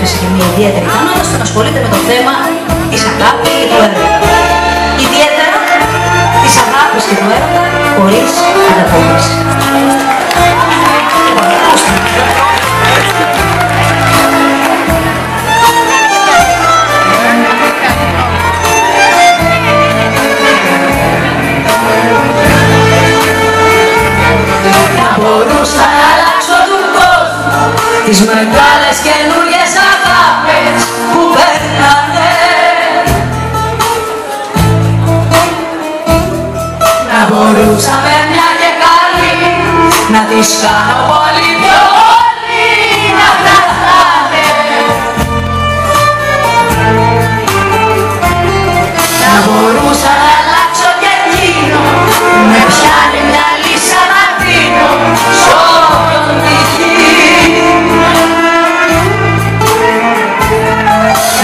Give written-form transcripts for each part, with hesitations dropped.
αποκτήσει και μια ιδιαίτερη ικανότητα στο να ασχολείται με το θέμα της αγάπης και του έρωτα. Ιδιαίτερα της αγάπης και του έρωτα χωρίς ανταπόκριση. Μπορούσα να αλλάξω του κόσμου τις μεγάλες καινούριες αγάπες που περνάνε. Να μπορούσα με μια και καλή να τις κάνω πολύ πιο όλοι να κρατάνε. Να μπορούσα να αλλάξω και εκείνο με πιάνει μια λύσα να δίνω σ' όποιον τυχεί.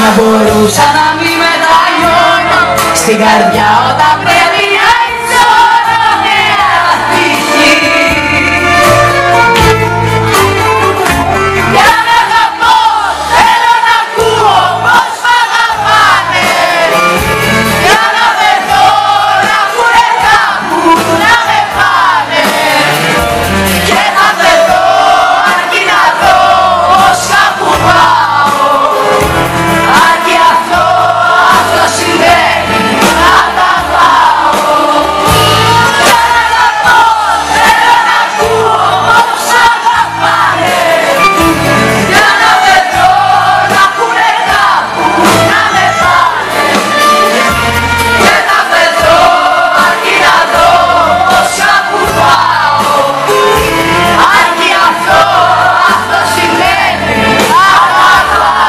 Να μπορούσα να μην μετανιώνω στην καρδιά όταν πρέπει να υψώνω νέα τύχη. Για να αγαπώ θέλω να ακούω πως μ' αγαπάνε. Για να βρεθώ να ακούνε κάπου να με πάνε. Και θα βρεθώ αρκεί να δω πως κάπου πάω. Αρκεί αυτό συμβαίνει να τα πάω. Για να αγαπώ θέλω να ακούω πως αγαπάνε. Για να βρεθώ να ακούνε κάπου να με πάνε. Και θα βρεθώ αρκεί να δω πως κάπου πάω. Αρκεί αυτό συμβαίνει να τα πάω.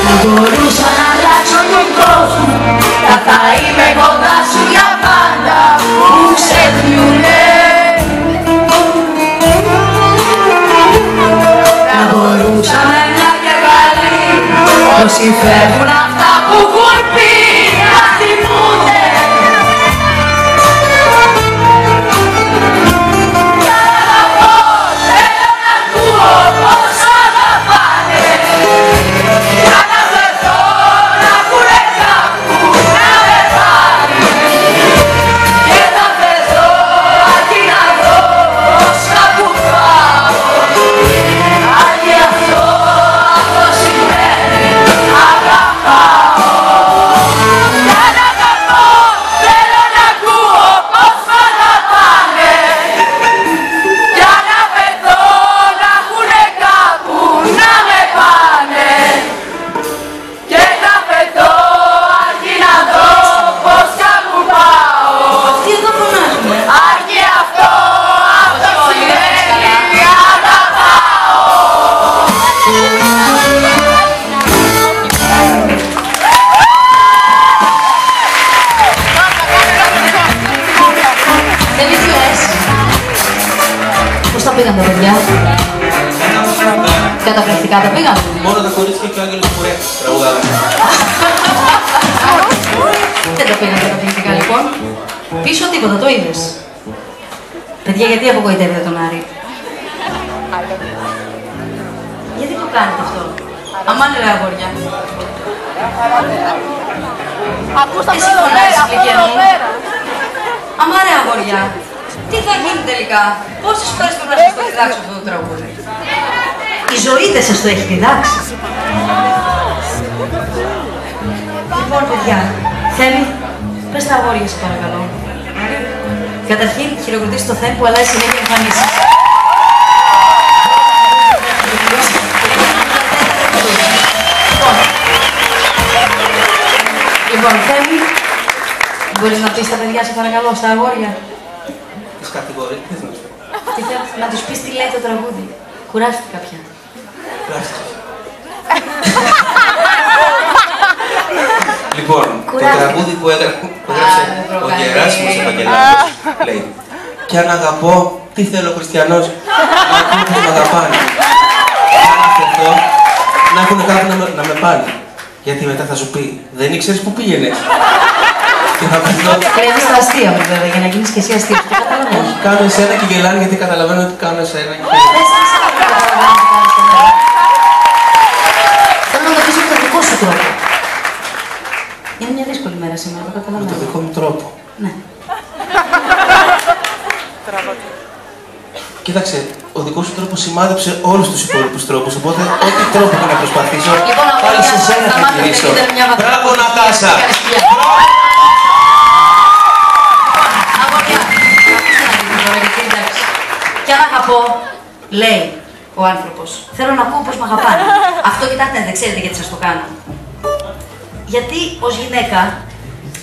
Να μπορούσα να αλλάξω τον κόσμο, θα είμαι κοντά σου για πάντα που ξεχνιουνε. Να μπορούσα με μια και καλή όσοι φεύγουν αυτά που έχουν πει να θυμούνται. Για να αγαπώ θέλω να ακούω πως αγαπάνε. Για να βρεθώ να ακούνε κάπου να με πάνε. Και θα βρεθώ αρκεί να δω πως κάπου πάω. Αρκεί αυτό συμβαίνει να αγαπάω. Για να αγαπώ θέλω να ακούω πως μ' αγαπάνε. Για να βρεθώ να ακούνε κάπου να με πάνε. Και θα βρεθώ αρκεί να δω πως κάπου πάω. Αυτοί εδώ φωνάζουμε. Αρκεί αυτό συμβαίνει να αγαπάω. Τελείως. Πώς τα πήγαν τα παιδιά? Καταπληκτικά τα πήγαν. Μόνο τα κορίτσια και ο Άγγελος Κουρέ τραγουδάνε. Δεν τα πήγαν καταπληκτικά λοιπόν. Πίσω τίποτα, το είδες. Παιδιά, γιατί απογοητεύετε τον Άρη? Γιατί το κάνετε αυτό? Αμάνε ρε αγόρια. Εσύ φωνάζεις γλυκιά μου. Αμάνε αγόρια. Τι θα γίνει τελικά? Πόσες φορές πρέπει να σας το διδάξω αυτό το τραγούδι? Η ζωή δεν σας το έχει διδάξει. Λοιπόν, παιδιά, Θέμη, πες τα αγόρια σου παρακαλώ. Καταρχήν, χειροκροτήσεις το Θέμη που αλλάζει συνέχεια εμφανίσεις. Λοιπόν, Θέμη, μπορείς να πεις τα παιδιά σου παρακαλώ, στα αγόρια? Τις κατηγορίες να σου πω. Τι θέλω, να τους πεις τι λέει το τραγούδι. Κουράστηκα πια. Λοιπόν, το τραγούδι που έγραψε ο Γεράσιμος Ευαγγελάτος λέει Και αν αγαπώ, τι θέλω ο χριστιανός, να ακούω πως με αγαπάνε. Και αν αφαιθώ, να έχουν κάπου να με πάνε. Γιατί μετά θα σου πει, δεν ήξερες που πήγαινες. Και θα πεθώ. Χρειάζεσαι τα αστεία μου βέβαια, για να γίνεις και εσύ αστείος. Και καταλαβαίνω. Κάνω εσένα και γελάνε γιατί καταλαβαίνω ότι κάνω εσένα. Θέλω να το πεις με τον δικό σου τρόπο. Είναι μια δύσκολη μέρα σήμερα, το καταλαβαίνω. Με τον δικό μου τρόπο. Ναι. Κοίταξε, ο δικός σου τρόπος σημάδεψε όλους τους υπόλοιπους τρόπους, οπότε ό,τι τρόπο και να προσπαθήσω, Λοιπόν, πάλι σε σένα θα γυρίσω. Μπράβο, Νατάσα! Αγόρια, αφήστε να δείτε τώρα, γιατί εντάξει. Κι αν αγαπώ, λέει ο άνθρωπος, θέλω να ακούω πως μ' αγαπάνε. Αυτό κοιτάξτε, δεν ξέρετε γιατί σας το κάνω. Γιατί ως γυναίκα,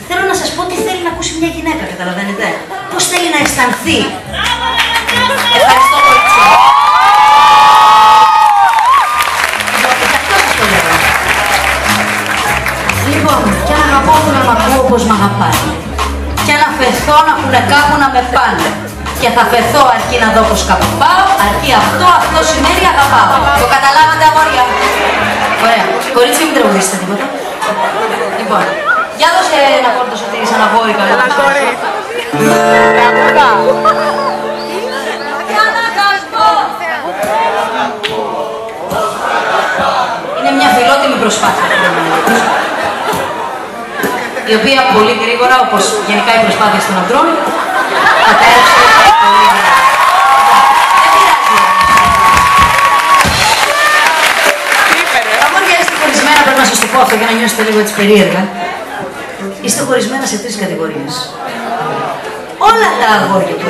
θέλω να σας πω τι θέλει να ακούσει μια γυναίκα, καταλαβαίνετε. Πώς θέλει να αισθανθεί. Ευχαριστώ πολύ. Λοιπόν, κι αν αγαπώ θέλω να μ' ακούω πως μ' αγαπάνε. Και αν αφαιθώ να πούνε κάπου να με πάνε. Και θα φεθώ αρκεί να δω πως κάπου πάω, αρκεί αυτό σημαίνει αγαπάω. Το καταλάβατε, αγόρια? Ωραία. Κορίτσι, μην τραγουδήσετε τίποτα. Λοιπόν, για δώσε ένα κόρτο Σωτήρη σαν αγόρι καλό. Ένα κορί. Είναι μια φιλότιμη προσπάθεια. Η οποία πολύ γρήγορα, όπως γενικά οι προσπάθειες των ανδρών, κατέρευσε πολύ γρήγορα. Αγόρια, είστε χωρισμένα, πρέπει να σας το πω αυτό για να νιώσετε λίγο έτσι περίεργα. Είστε χωρισμένα σε 3 κατηγορίες. Όλα τα αγόρια του.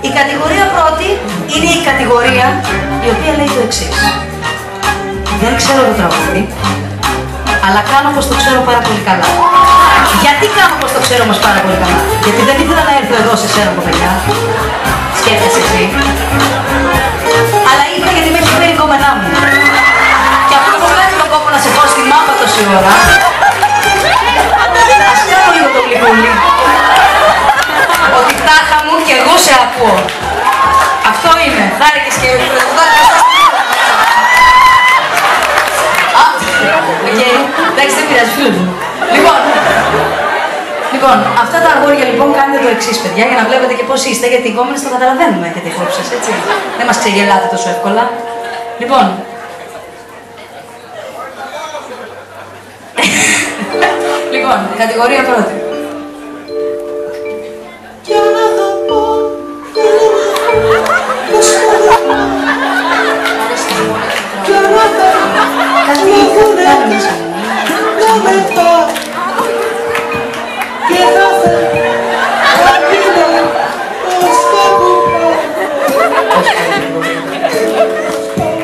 Η κατηγορία πρώτη είναι η κατηγορία η οποία λέει το εξής. Δεν ξέρω το τραγούδι, αλλά κάνω πως το ξέρω πάρα πολύ καλά. Γιατί κάνω πως το ξέρω όμως πάρα πολύ καλά? Γιατί δεν ήθελα να έρθω εδώ σε σένα, παιδιά. Σκέφτεσαι εσύ. Αλλά ήρθα γιατί με έχει φέρει η κόμενά μου. Και αυτό που κάνει τον κόπο να σε πω στη μάπα τόση ώρα, ας κάνω λίγο το γλυκούλι. Ότι τάχα μου και εγώ σε ακούω. Αυτό είναι. Χάρηκες και εντάξει, δεν πειράζει, φίλοι μου. Λοιπόν, αυτά τα αγόρια λοιπόν κάνετε το εξής, παιδιά, για να βλέπετε και πώς είστε, γιατί οι κόμενες το καταλαβαίνουμε για τη χώψη σας, έτσι. Δεν μας ξεγελάτε τόσο εύκολα. Λοιπόν, κατηγορία πρώτη.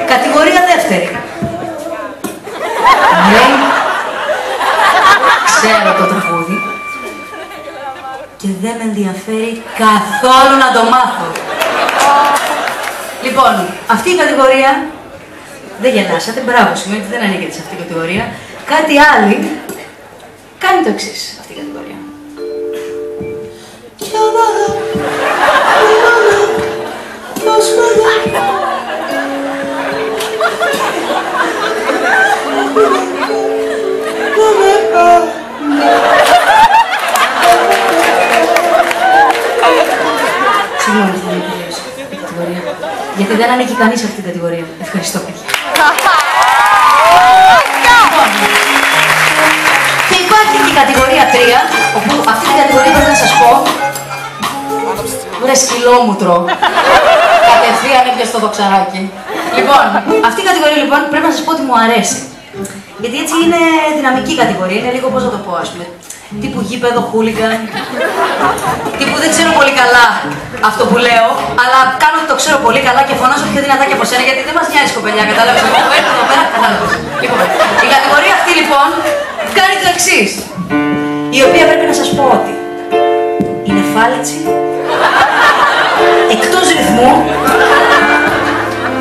Κατηγορία δεύτερη. Λέει, ξέρω το τραγούδι και δεν με ενδιαφέρει καθόλου να το μάθω. Λοιπόν, αυτή η κατηγορία, δεν γελάσατε, μπράβο, σημαίνει ότι δεν ανήκετε σε αυτή την κατηγορία. Κάτι άλλη κάνει το εξής, αυτή η κατηγορία. Συγγνώμη, θα μην τελειώσω η κατηγορία. Γιατί δεν ανήκει κανείς σε αυτή την κατηγορία. Ευχαριστώ, παιδιά. Και υπάρχει και η κατηγορία 3, όπου αυτή την κατηγορία πρέπει να σας πω. Βρε σκυλόμουτρο. Κατευθείαν έπιασε το δοξαράκι. Λοιπόν, αυτή η κατηγορία λοιπόν πρέπει να σας πω ότι μου αρέσει. Γιατί έτσι είναι δυναμική κατηγορία, είναι λίγο πώς να το πω, ας πούμε. Τύπου γήπεδο, χούλιγκαν. Τύπου δεν ξέρω πολύ καλά αυτό που λέω, αλλά κάνω ότι το ξέρω πολύ καλά και φωνάζω πιο δυνατά και από σένα, γιατί δεν μας νοιάζει κοπελιά, κατάλαβες? Εγώ που έρθω εδώ πέρα, κατάλαβες. Λοιπόν, η κατηγορία αυτή λοιπόν κάνει το εξής. Η οποία πρέπει να σας πω ότι είναι φάλιτσι, εκτός ρυθμού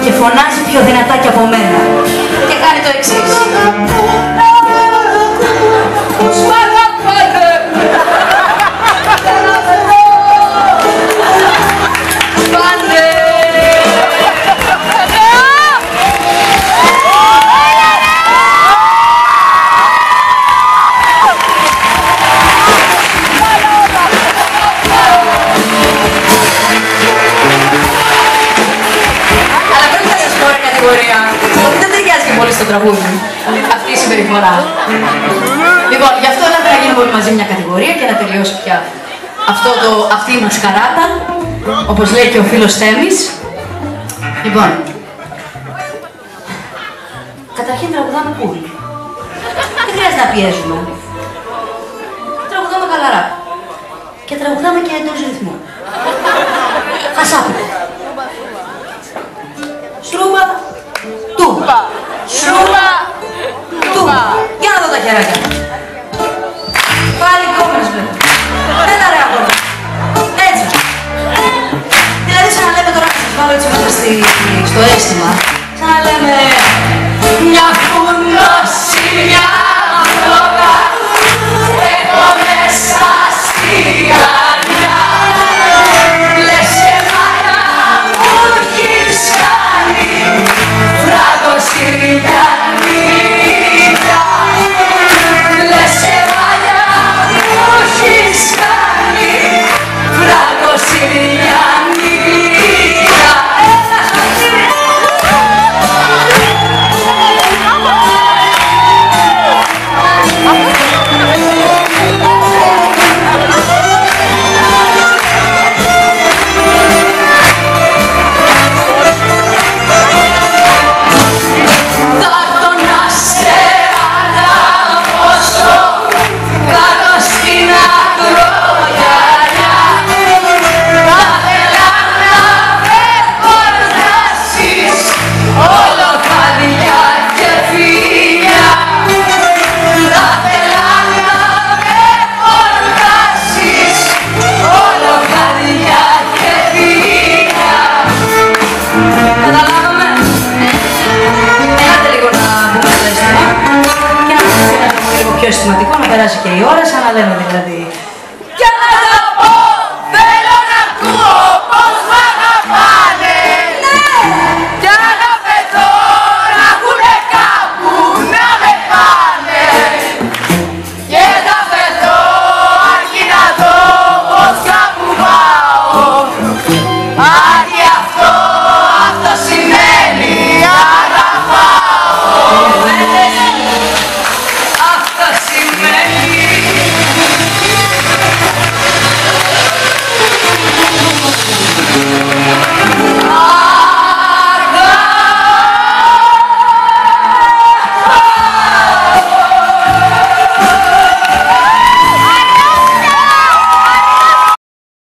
και φωνάζει πιο δυνατά και από μένα. Και κάνει το εξής. Λοιπόν, γι' αυτό θα γίνουμε όλοι μαζί μια κατηγορία και να τελειώσει πια αυτή η μασκαράτα, όπως λέει και ο φίλος Θέμης. Λοιπόν, καταρχήν τραγουδάμε cool. Δεν χρειάζεται να πιέζουμε. Τραγουδάμε χαλαρά. Και τραγουδάμε και εντός ρυθμού. Χασάπικο. Στρούμπα, τούμπα. Στρούμπα, τούμπα. Για να δω τα χεράκια. Πάλι κόμενες βέβαια. Δεν τα ρε αγώνα. Έτσι. Δηλαδή σαν να λέμε τώρα, να σας βάλω έτσι μέσα στο αίσθημα. Σαν να λέμε μια κουνώση, μια φλόγα έχω μέσα στη καρδιά. Λες εμένα μου έχεις κάνει φραγκοσυριακή. Λες εμένα μου έχεις κάνει φραγκοσυριακή. Πιο αισθηματικό, να περάσει και η ώρα, σαν να λέμε δηλαδή